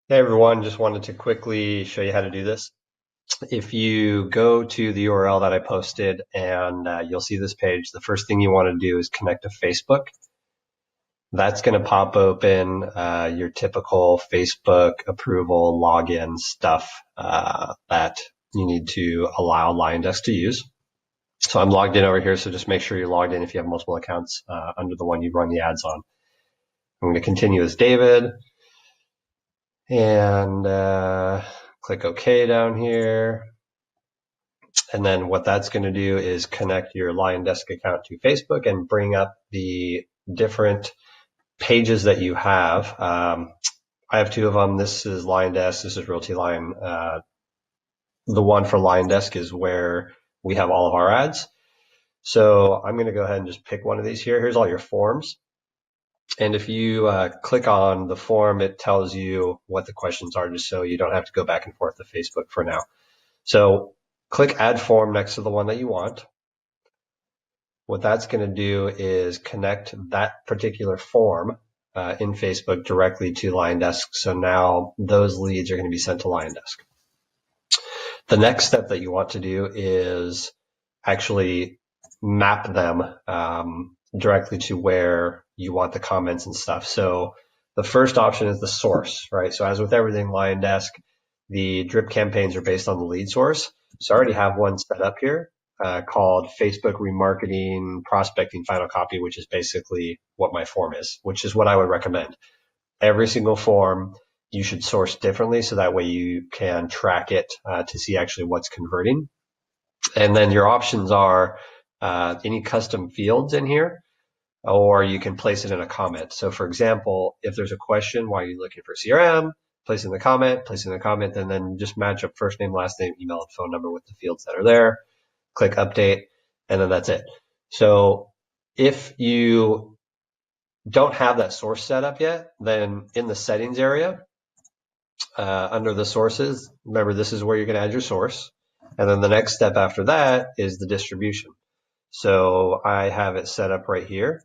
Hey everyone, just wanted to quickly show you how to do this. If you go to the URL that I posted and you'll see this page, the first thing you want to do is connect to Facebook. That's going to pop open your typical Facebook approval login stuff that you need to allow LionDesk to use. So I'm logged in over here, so just make sure you're logged in if you have multiple accounts under the one you run the ads on. I'm going to continue as David. And click OK down here. And then what that's going to do is connect your LionDesk account to Facebook and bring up the different pages that you have. I have two of them. This is LionDesk. This is Realty Lion. The one for LionDesk is where we have all of our ads. So I'm going to go ahead and just pick one of these here. Here's all your forms. And if you click on the form, it tells you what the questions are, just so you don't have to go back and forth to Facebook for now. So click Add Form next to the one that you want. What that's going to do is connect that particular form in Facebook directly to LionDesk. So now those leads are going to be sent to LionDesk. The next step that you want to do is actually map them directly to where you want the comments and stuff. So the first option is the source, right? So as with everything LionDesk, the drip campaigns are based on the lead source. So I already have one set up here called Facebook Remarketing Prospecting Final Copy, which is basically what my form is, which is what I would recommend. Every single form you should source differently, so that way you can track it to see actually what's converting. And then your options are any custom fields in here, or you can place it in a comment. So for example, if there's a question, why are you looking for CRM? Place in the comment, and then just match up first name, last name, email, and phone number with the fields that are there. Click update, and then that's it. So if you don't have that source set up yet, then in the settings area, under the sources, remember this is where you're going to add your source. And then the next step after that is the distribution. So I have it set up right here.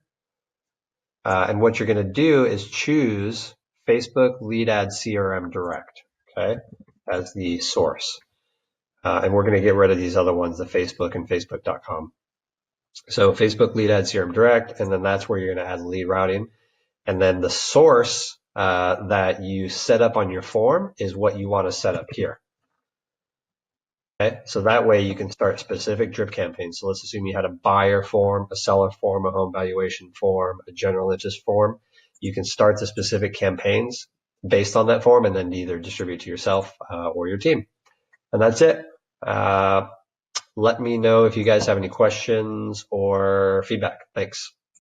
And what you're going to do is choose Facebook Lead Ad CRM Direct, okay, as the source. And we're going to get rid of these other ones, the Facebook and Facebook.com. So Facebook Lead Ad CRM Direct, and then that's where you're going to add lead routing. And then the source that you set up on your form is what you want to set up here. Okay, so that way you can start specific drip campaigns. So let's assume you had a buyer form, a seller form, a home valuation form, a general interest form. You can start the specific campaigns based on that form and then either distribute to yourself or your team. And that's it. Let me know if you guys have any questions or feedback. Thanks.